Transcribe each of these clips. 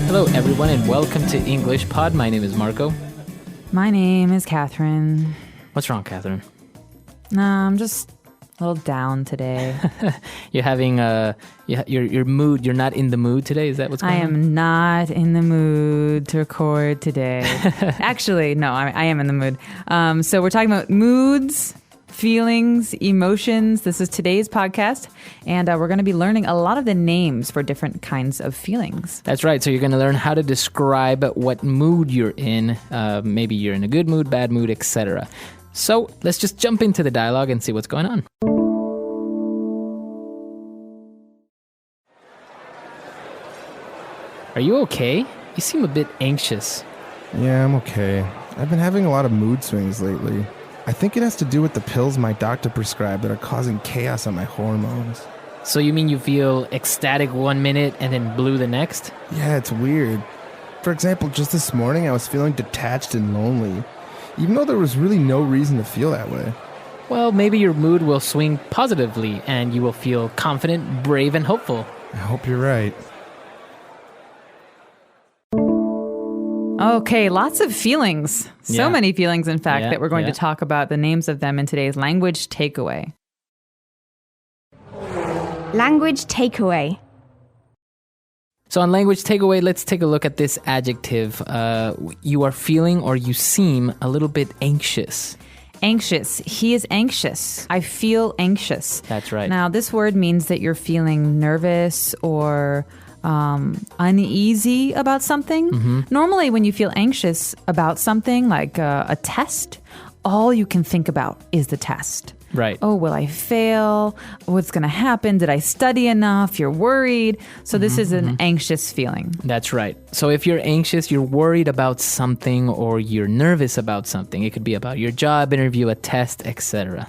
Hello, everyone, and welcome to English Pod. My name is Marco. My name is Catherine. What's wrong, Catherine? I'm just a little down today. You're having your mood. You're not in the mood today. Is that what's going on? I am not in the mood to record today. Actually, no, I am in the mood. So we're talking about moods, feelings, emotions. This is today's podcast, and we're going to be learning a lot of the names for different kinds of feelings. That's right. So you're going to learn how to describe what mood you're in. Maybe you're in a good mood, bad mood, etc. So let's just jump into the dialogue and see what's going on. Are you okay? You seem a bit anxious. Yeah, I'm okay. I've been having a lot of mood swings lately. I think it has to do with the pills my doctor prescribed that are causing chaos on my hormones. So you mean you feel ecstatic 1 minute and then blue the next? Yeah, it's weird. For example, just this morning I was feeling detached and lonely, even though there was really no reason to feel that way. Well, maybe your mood will swing positively and you will feel confident, brave, and hopeful. I hope you're right. Okay, lots of feelings. So Yeah. many feelings, in fact, Yeah, that we're going yeah. to talk about the names of them in today's language takeaway. Language takeaway. So on language takeaway, let's take a look at this adjective. You are feeling or you seem a little bit anxious. Anxious. He is anxious. I feel anxious. That's right. Now, this word means that you're feeling nervous or uneasy about something. Mm-hmm. Normally, when you feel anxious about something like a test, all you can think about is the test. Right. Oh, will I fail? What's going to happen? Did I study enough? You're worried. So this is an anxious feeling. That's right. So if you're anxious, you're worried about something or you're nervous about something. It could be about your job interview, a test, etc.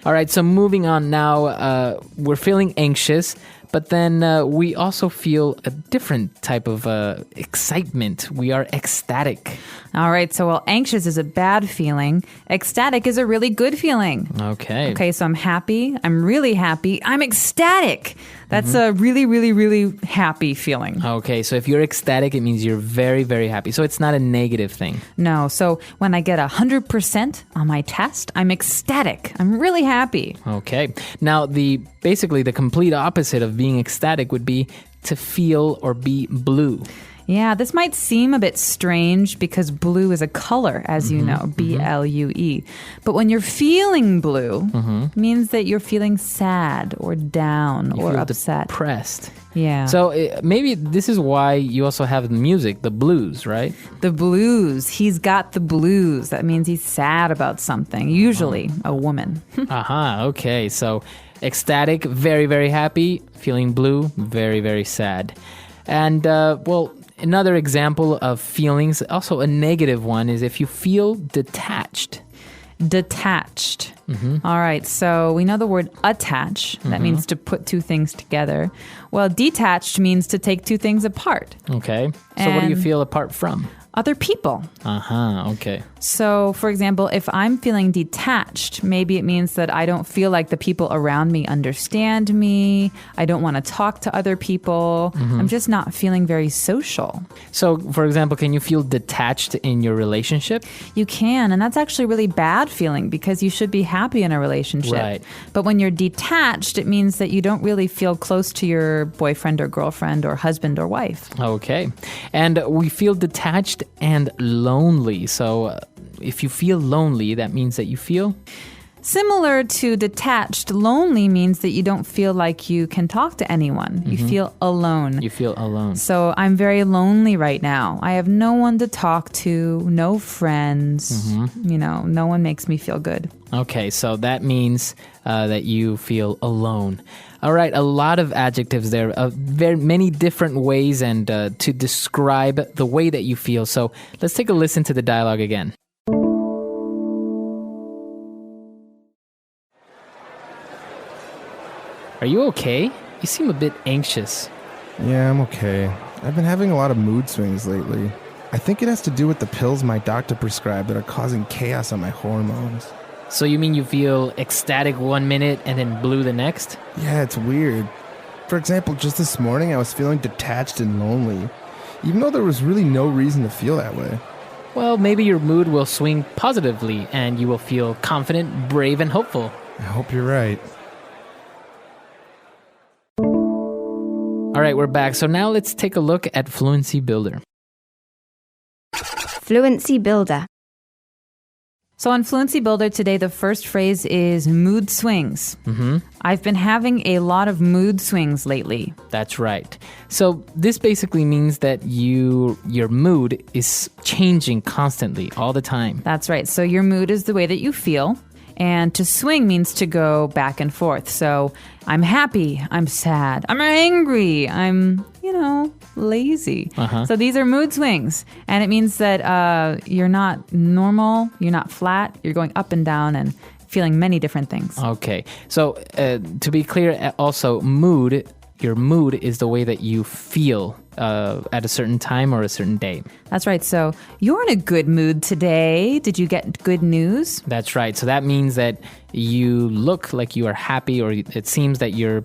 All right, so moving on now, we're feeling anxious, but then we also feel a different type of excitement. We are ecstatic. All right. So while anxious is a bad feeling, ecstatic is a really good feeling. Okay. Okay, so I'm happy. I'm really happy. I'm ecstatic. That's a really, really, really happy feeling. Okay, so if you're ecstatic, it means you're very, very happy. So it's not a negative thing. No, so when I get 100% on my test, I'm ecstatic. I'm really happy. Okay. Now, basically the complete opposite of being ecstatic would be to feel or be blue. Yeah, this might seem a bit strange because blue is a color, as you know, B-L-U-E. But when you're feeling blue, it means that you're feeling sad or down You or feel upset. depressed. Yeah. So maybe this is why you also have the music, the blues, right? The blues. He's got the blues. That means he's sad about something, usually a woman. Aha, okay. So ecstatic, very, very happy. Feeling blue, very, very sad. And, another example of feelings, also a negative one, is if you feel detached. Detached. All right, so we know the word attach. That means to put two things together. Well, detached means to take two things apart. Okay. So what do you And- feel apart from? Other people. Aha, okay. So, for example, if I'm feeling detached, maybe it means that I don't feel like the people around me understand me. I don't want to talk to other people. I'm just not feeling very social. So, for example, can you feel detached in your relationship? You can, and that's actually a really bad feeling because you should be happy in a relationship. Right. But when you're detached, it means that you don't really feel close to your boyfriend or girlfriend or husband or wife. Okay. And we feel detached and lonely. So if you feel lonely, that means that you feel? Similar to detached, lonely means that you don't feel like you can talk to anyone. You feel alone. You feel alone. So I'm very lonely right now. I have no one to talk to, no friends. No one makes me feel good. Okay, so that means that you feel alone. All right, a lot of adjectives there, very many different ways and to describe the way that you feel. So let's take a listen to the dialogue again. Are you okay? You seem a bit anxious. Yeah, I'm okay. I've been having a lot of mood swings lately. I think it has to do with the pills my doctor prescribed that are causing chaos on my hormones. So you mean you feel ecstatic 1 minute and then blue the next? Yeah, it's weird. For example, just this morning I was feeling detached and lonely, even though there was really no reason to feel that way. Well, maybe your mood will swing positively and you will feel confident, brave, and hopeful. I hope you're right. All right, we're back. So now let's take a look at Fluency Builder. Fluency Builder. So on Fluency Builder today, the first phrase is mood swings. I've been having a lot of mood swings lately. That's right. So this basically means that your mood is changing constantly, all the time. That's right. So your mood is the way that you feel. And to swing means to go back and forth. So I'm happy, I'm sad, I'm angry, I'm, lazy. So these are mood swings. And it means that you're not normal, you're not flat, you're going up and down and feeling many different things. Okay. So to be clear, also your mood is the way that you feel at a certain time or a certain day. That's right. So you're in a good mood today. Did you get good news? That's right. So that means that you look like you are happy, or it seems that your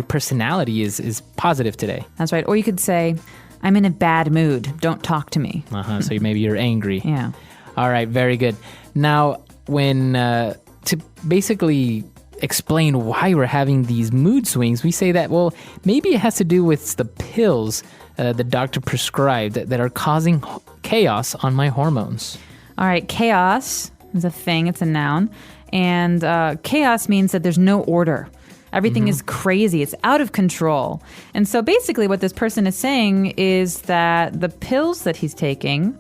personality is positive today. That's right. Or you could say, I'm in a bad mood. Don't talk to me. So maybe you're angry. Yeah. All right. Very good. Now, when to basically explain why we're having these mood swings, we say that, well, maybe it has to do with the pills the doctor prescribed that are causing chaos on my hormones. All right, chaos is a thing, it's a noun. And chaos means that there's no order. Everything is crazy, it's out of control. And so basically what this person is saying is that the pills that he's taking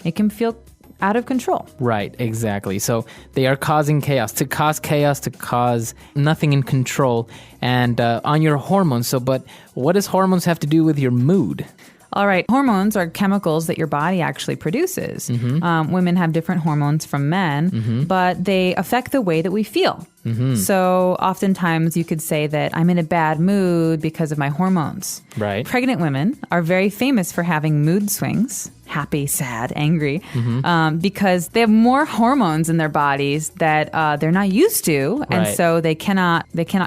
make him feel out of control. Right, exactly. So they are causing chaos, to cause nothing in control and on your hormones. So, but what does hormones have to do with your mood? All right. Hormones are chemicals that your body actually produces. Women have different hormones from men, but they affect the way that we feel. So oftentimes you could say that I'm in a bad mood because of my hormones. Right. Pregnant women are very famous for having mood swings. Happy, sad, angry, because they have more hormones in their bodies that they're not used to, and so they cannot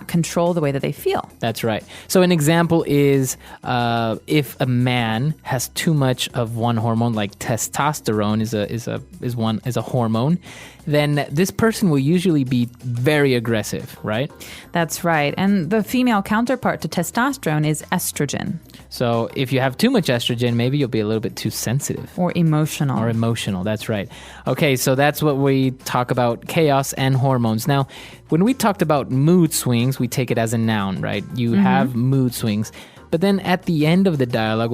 control the way that they feel. That's right. So an example is if a man has too much of one hormone, like testosterone is a hormone, then this person will usually be very aggressive, right? That's right. And the female counterpart to testosterone is estrogen. So if you have too much estrogen, maybe you'll be a little bit too sensitive. Or emotional. That's right. Okay, so that's what we talk about, chaos and hormones. Now, when we talked about mood swings, we take it as a noun, right? You have mood swings. But then at the end of the dialogue,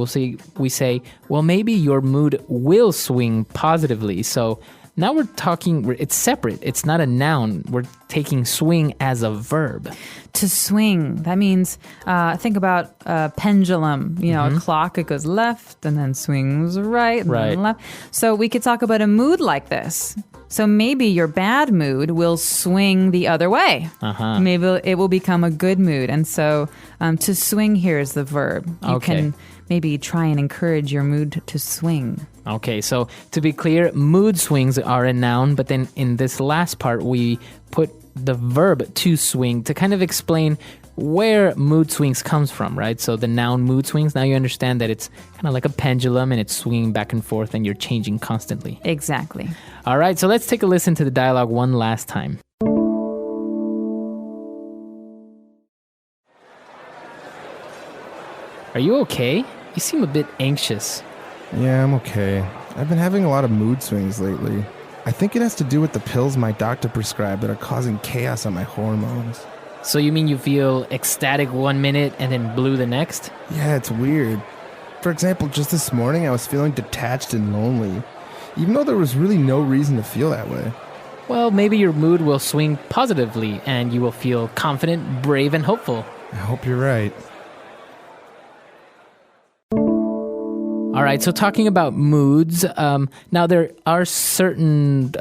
we say, well, maybe your mood will swing positively. So now we're talking, it's separate. It's not a noun. We're taking swing as a verb. To swing, that means, think about a pendulum, a clock, it goes left and then swings right and then left. So we could talk about a mood like this. So maybe your bad mood will swing the other way. Maybe it will become a good mood. And so to swing here is the verb. You can maybe try and encourage your mood to swing. Okay, so to be clear, mood swings are a noun, but then in this last part, we put the verb to swing to kind of explain where mood swings comes from, right? So the noun mood swings, now you understand that it's kind of like a pendulum and it's swinging back and forth and you're changing constantly. Exactly. All right, so let's take a listen to the dialogue one last time. Are you okay? You seem a bit anxious. Yeah, I'm okay. I've been having a lot of mood swings lately. I think it has to do with the pills my doctor prescribed that are causing chaos on my hormones. So you mean you feel ecstatic 1 minute and then blue the next? Yeah, it's weird. For example, just this morning I was feeling detached and lonely, even though there was really no reason to feel that way. Well, maybe your mood will swing positively and you will feel confident, brave, and hopeful. I hope you're right. All right, so talking about moods, now there are certain,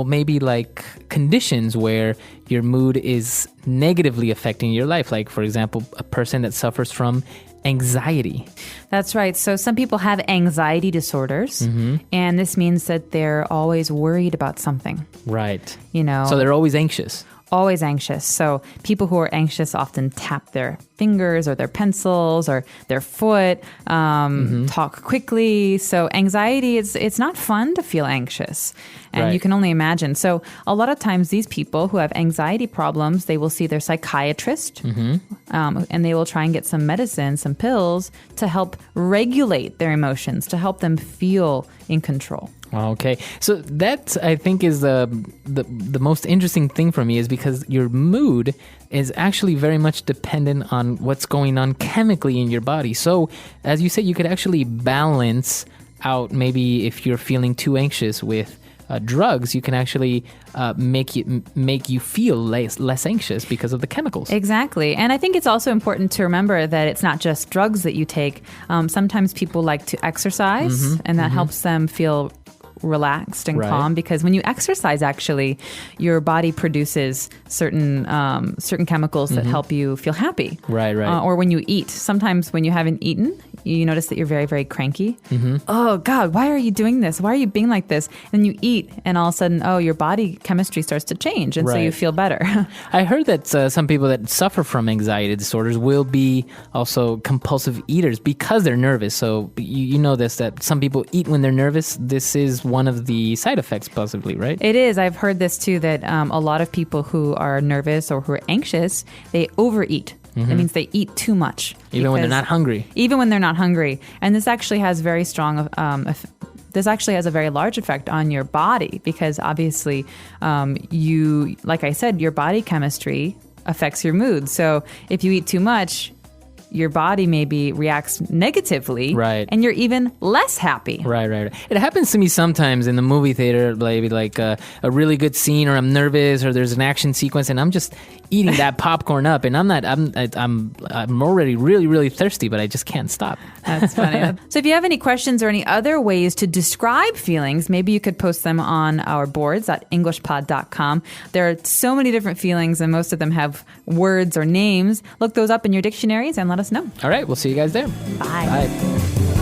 maybe like conditions where your mood is negatively affecting your life. Like, for example, a person that suffers from anxiety. That's right. So some people have anxiety disorders, and this means that they're always worried about something. Right. You know. So they're always anxious. always anxious. So people who are anxious often tap their fingers or their pencils or their foot, talk quickly. So anxiety, it's not fun to feel anxious. And Right. you can only imagine. So a lot of times these people who have anxiety problems, they will see their psychiatrist and they will try and get some medicine, some pills to help regulate their emotions, to help them feel in control. Okay, so that I think is the most interesting thing for me is because your mood is actually very much dependent on what's going on chemically in your body. So, as you said, you could actually balance out maybe if you're feeling too anxious with drugs, you can actually make you feel less anxious because of the chemicals. Exactly. And I think it's also important to remember that it's not just drugs that you take. Sometimes people like to exercise, and that helps them feel relaxed and Right. calm, because when you exercise, actually, your body produces certain chemicals that help you feel happy. Right, right. Or when you eat. Sometimes when you haven't eaten, you notice that you're very, very cranky. Oh, God, why are you doing this? Why are you being like this? And you eat, and all of a sudden, your body chemistry starts to change, and so you Right. feel better. I heard that some people that suffer from anxiety disorders will be also compulsive eaters because they're nervous. So you know this, that some people eat when they're nervous. This is one of the side effects, possibly, right? It is. I've heard this too, that a lot of people who are nervous or who are anxious, they overeat. That means they eat too much. Even when they're not hungry. Even when they're not hungry. And this actually has very strong, this actually has a very large effect on your body, because obviously you, like I said, your body chemistry affects your mood. So if you eat too much, your body maybe reacts negatively, Right. and you're even less happy. Right. It happens to me sometimes in the movie theater, maybe like a really good scene, or I'm nervous, or there's an action sequence, and I'm just eating that popcorn up, and I'm already really, really thirsty, but I just can't stop. That's funny. So if you have any questions or any other ways to describe feelings, maybe you could post them on our boards at englishpod.com. There are so many different feelings, and most of them have words or names. Look those up in your dictionaries and let us know. All right, we'll see you guys there. Bye. Bye.